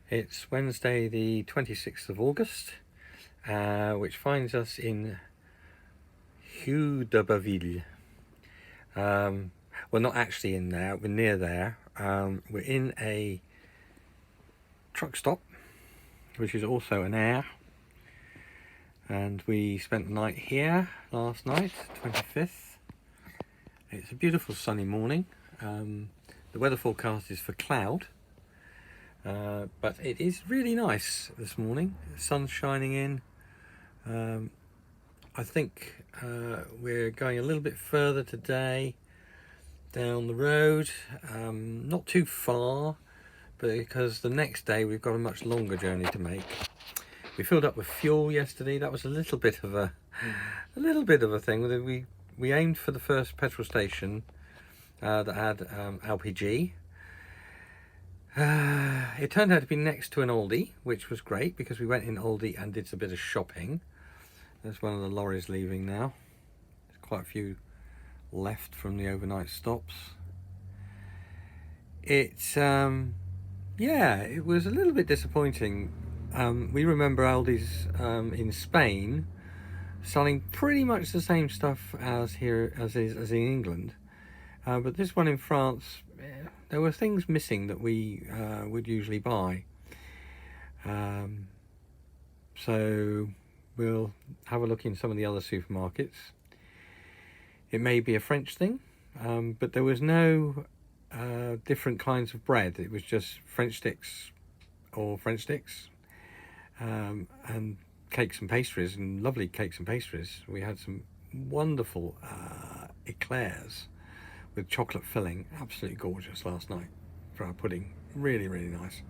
It's Wednesday the 26th of August, which finds us in Hugh de Baville. Well, not actually in there, we're near there. We're in a truck stop, which is also an air. And we spent the night here last night, 25th. It's a beautiful sunny morning. The weather forecast is for cloud. But it is really nice this morning. The sun's shining in. I think we're going a little bit further today down the road. Not too far, but because the next day we've got a much longer journey to make. We filled up with fuel yesterday. That was a little bit of a thing. We aimed for the first petrol station that had LPG. It turned out to be next to an Aldi, which was great because we went in Aldi and did a bit of shopping. There's one of the lorries leaving now. There's quite a few left from the overnight stops. It's it was a little bit disappointing. We remember Aldi's in Spain selling pretty much the same stuff as here as in England, but this one in France, there were things missing that we would usually buy. So we'll have a look in some of the other supermarkets. It may be a French thing, but there was no different kinds of bread. It was just French sticks and cakes and pastries, and lovely cakes and pastries. We had some wonderful eclairs with chocolate filling, absolutely gorgeous last night for our pudding. Really, really nice.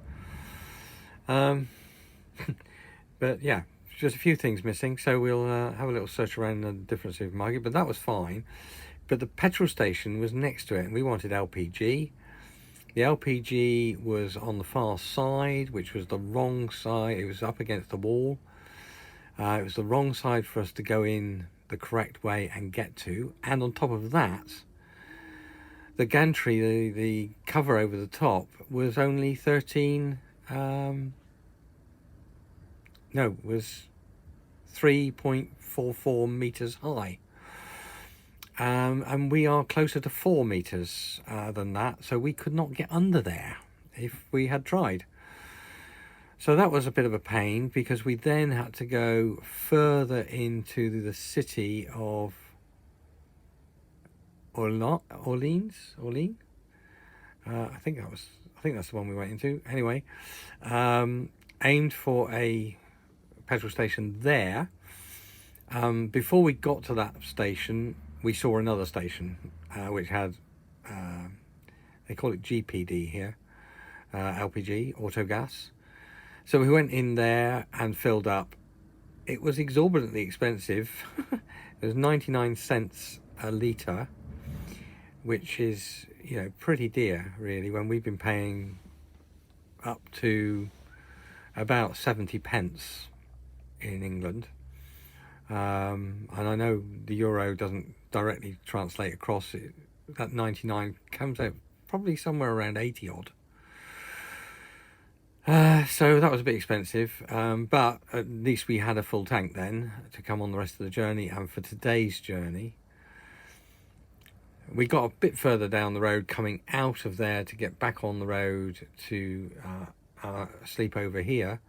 But yeah, just a few things missing, so we'll have a little search around the different supermarket, but that was fine. But the petrol station was next to it, and we wanted LPG. The LPG was on the far side, which was the wrong side. It was up against the wall. It was the wrong side for us to go in the correct way and get to. And on top of that, the gantry, the cover over the top, was only 3.44 meters high. And we are closer to 4 meters than that, so we could not get under there if we had tried. So that was a bit of a pain, because we then had to go further into the city of Orleans. I think that's the one we went into. Anyway, aimed for a petrol station there. Before we got to that station, we saw another station which had they call it GPD here, LPG, auto gas. So we went in there and filled up. It was exorbitantly expensive. It was 99 cents a litre, which is, pretty dear really, when we've been paying up to about 70 pence in England. And I know the euro doesn't directly translate across. That 99 comes out probably somewhere around 80 odd. So that was a bit expensive, but at least we had a full tank then to come on the rest of the journey. And for today's journey, we got a bit further down the road, coming out of there to get back on the road to sleep over here.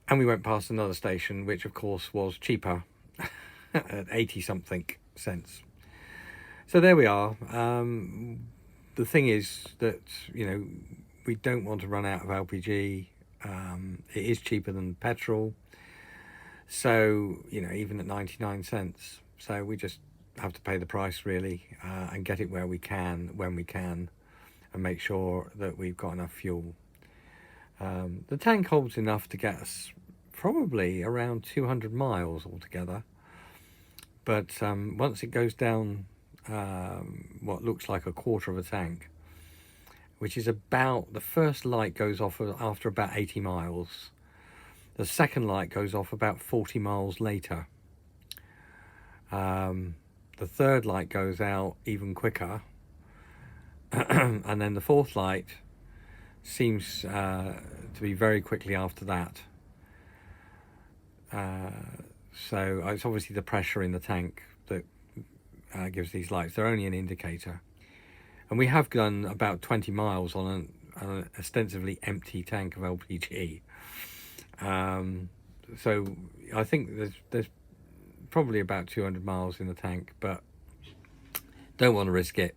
And we went past another station, which of course was cheaper at 80 something cents. So there we are. The thing is that, we don't want to run out of LPG. It is cheaper than petrol. So, even at 99 cents. So we just have to pay the price really, and get it where we can, when we can, and make sure that we've got enough fuel. The tank holds enough to get us probably around 200 miles altogether. But once it goes down what looks like a quarter of a tank, which is about, the first light goes off after about 80 miles. The second light goes off about 40 miles later. The third light goes out even quicker. And then the fourth light seems to be very quickly after that. So it's obviously the pressure in the tank that gives these lights. They're only an indicator. And we have done about 20 miles on an ostensibly empty tank of LPG. So I think there's probably about 200 miles in the tank, but don't want to risk it,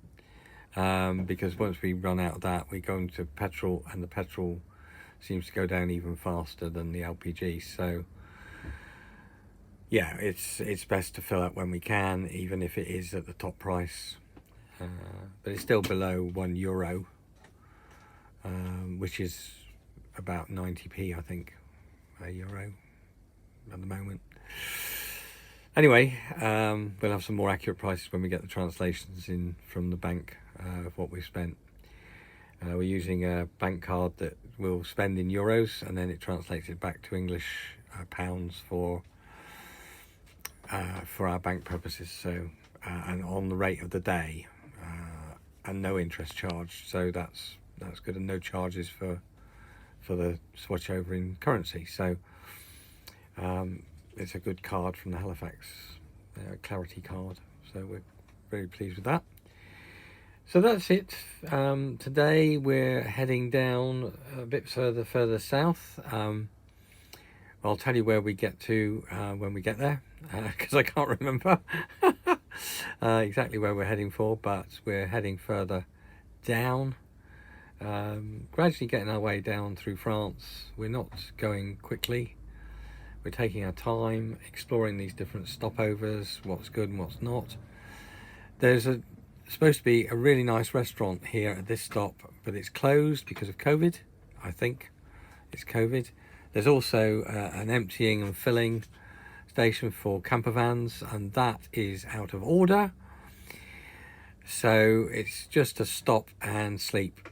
because once we run out of that, we go into petrol, and the petrol seems to go down even faster than the LPG. So yeah, it's best to fill up when we can, even if it is at the top price. But it's still below €1, which is about 90p, I think, a euro at the moment. Anyway, we'll have some more accurate prices when we get the translations in from the bank of what we've spent. We're using a bank card that we'll spend in euros, and then it translates it back to English pounds for our bank purposes. So and on the rate of the day, and no interest charged. So that's good, and no charges for the switch over in currency. So it's a good card from the Halifax Clarity card. So we're very pleased with that. So that's it. Today we're heading down a bit further south. I'll tell you where we get to when we get there, because I can't remember exactly where we're heading for, but we're heading further down, gradually getting our way down through France. We're not going quickly. We're taking our time, exploring these different stopovers, what's good and what's not. There's supposed to be a really nice restaurant here at this stop, but it's closed because of COVID. I think it's COVID. There's also an emptying and filling station for camper vans, and that is out of order. So it's just a stop and sleep.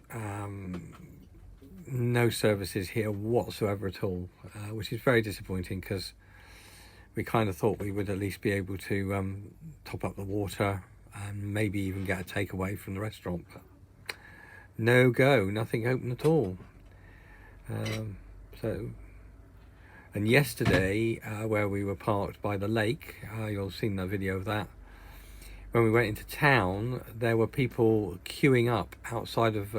No services here whatsoever at all, which is very disappointing, because we kind of thought we would at least be able to top up the water and maybe even get a takeaway from the restaurant, but no go, nothing open at all. And yesterday, where we were parked by the lake, you'll have seen the video of that. When we went into town, there were people queuing up outside of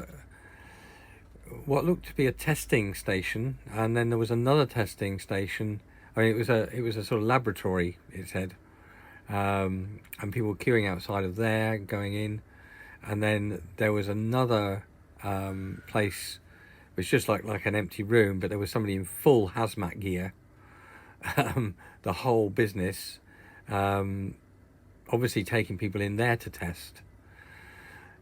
what looked to be a testing station, and then there was another testing station. I mean, it was a sort of laboratory, it said, and people were queuing outside of there, going in, and then there was another place. It was just like an empty room, but there was somebody in full hazmat gear. The whole business, obviously taking people in there to test.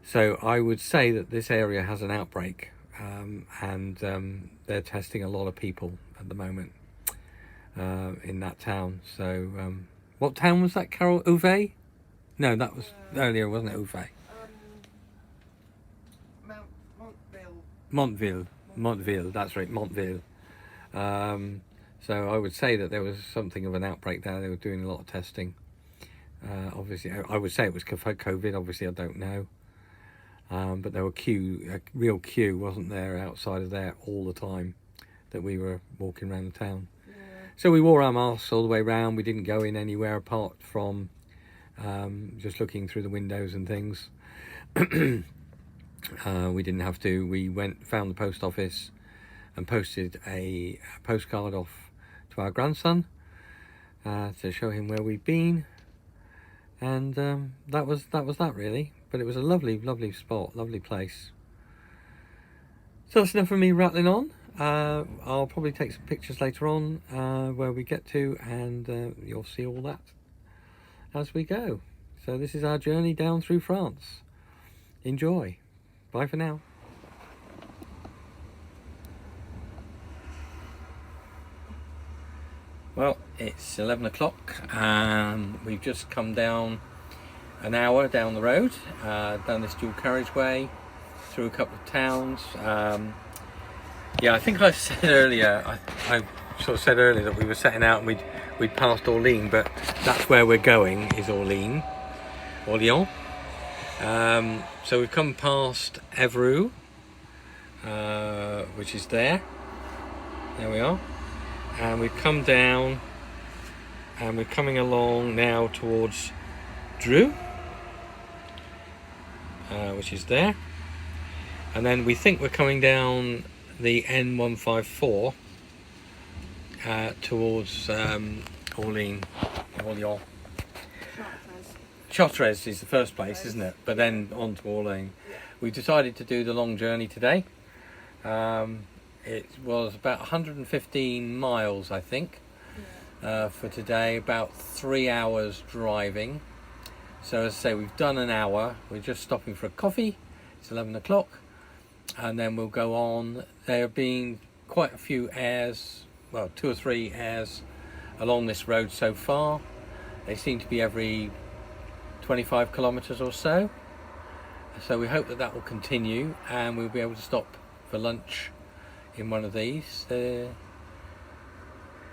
So I would say that this area has an outbreak, and they're testing a lot of people at the moment in that town. So what town was that, Carol? Uve? No, that was earlier, wasn't it? Uve. Montville, that's right, Montville. So I would say that there was something of an outbreak there. They were doing a lot of testing. Obviously, I would say it was COVID. Obviously, I don't know. But there were a real queue, wasn't there, outside of there all the time that we were walking around the town. Yeah. So we wore our masks all the way around. We didn't go in anywhere apart from just looking through the windows and things. We didn't have to. We found the post office and posted a postcard off to our grandson to show him where we've been, and that was that really. But it was a lovely spot, lovely place. So that's enough of me rattling on. I'll probably take some pictures later on where we get to, and you'll see all that as we go. So this is our journey down through France. Enjoy. Bye for now. Well, it's 11 o'clock and we've just come down an hour down the road, down this dual carriageway, through a couple of towns. Yeah, I think I said earlier, I sort of said earlier that we were setting out and we'd passed Orléans, but that's where we're going, is Orléans. So we've come past Évreux, which is there, There we are. And we've come down and we're coming along now towards Drew, which is there. And then we think we're coming down the N154 towards Orléans. Chartres is the first place, isn't it? But then on to Orléans. We decided to do the long journey today. It was about 115 miles, I think, for today, about 3 hours driving. So as I say, we've done an hour. We're just stopping for a coffee. It's 11 o'clock. And then we'll go on. There have been quite a few airs, well, 2 or 3 airs along this road so far. They seem to be every 25 kilometres or so. So we hope that that will continue and we'll be able to stop for lunch in one of these. They're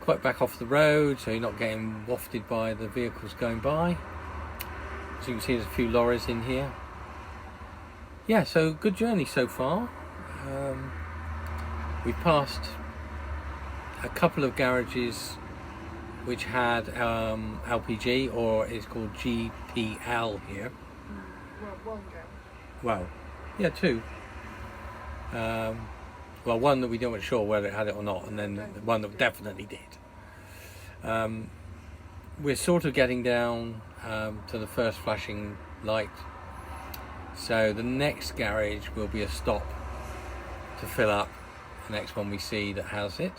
quite back off the road, so you're not getting wafted by the vehicles going by. As you can see, there's a few lorries in here. Yeah, so good journey so far. We've passed a couple of garages which had LPG, or it's called GPL here. Well, one go. Well, yeah, 2. Well, one that we weren't sure whether it had it or not, and then the one that definitely did. We're sort of getting down to the first flashing light, so the next garage will be a stop to fill up the next one we see that has it.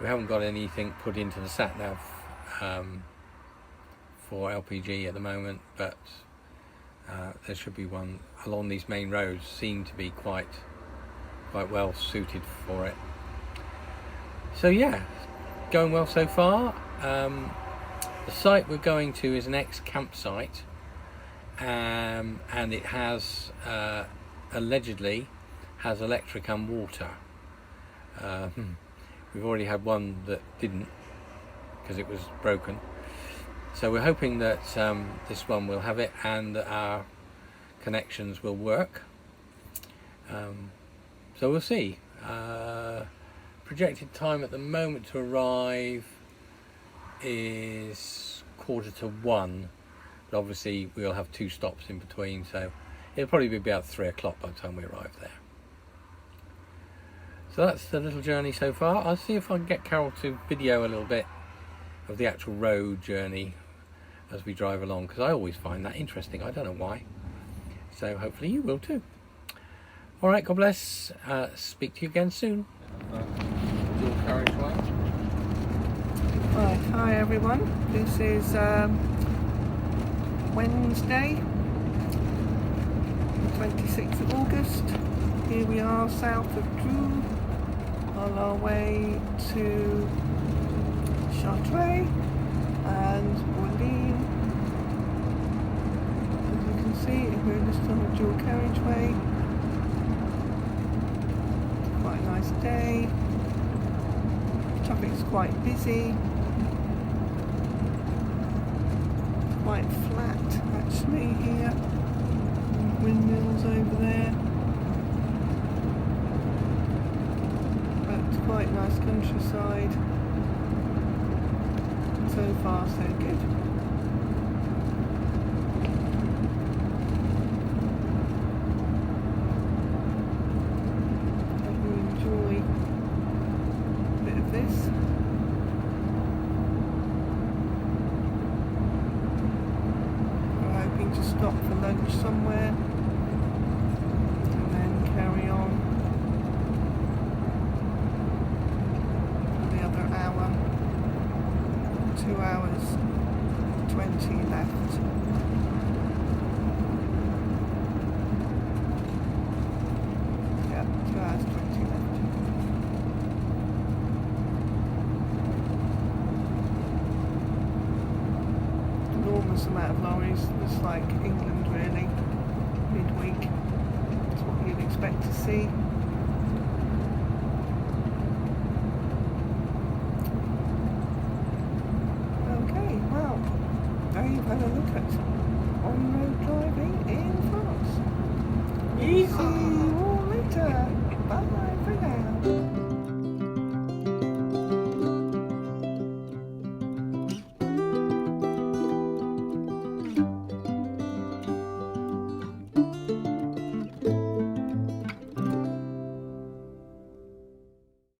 We haven't got anything put into the sat nav for LPG at the moment, but there should be one along these main roads. Seem to be quite well suited for it. So yeah, going well so far. The site we're going to is an ex-campsite, and it has allegedly has electric and water. We've already had one that didn't because it was broken. So we're hoping that this one will have it and that our connections will work. So we'll see. Projected time at the moment to arrive is 1:45, but obviously we'll have 2 stops in between, so it'll probably be about 3 o'clock by the time we arrive there. So that's the little journey so far. I'll see if I can get Carol to video a little bit of the actual road journey as we drive along, because I always find that interesting. I don't know why. So hopefully you will too. All right, God bless. Speak to you again soon. Dual carriageway. Right, hi everyone. This is Wednesday, 26th of August. Here we are south of Drew, on our way to Chartres and Orléans. As you can see, we're just on a dual carriageway. It's quite a nice day. Traffic's quite busy. Quite flat actually here. Windmills over there. But quite nice countryside. So far so good. Hope you enjoy a bit of this. We're hoping to stop for lunch somewhere and then carry on for the other hour. 2 hours 20 left. Yeah, 2 hours 20 left. Enormous amount of lorries, just like England really, midweek. That's what you'd expect to see.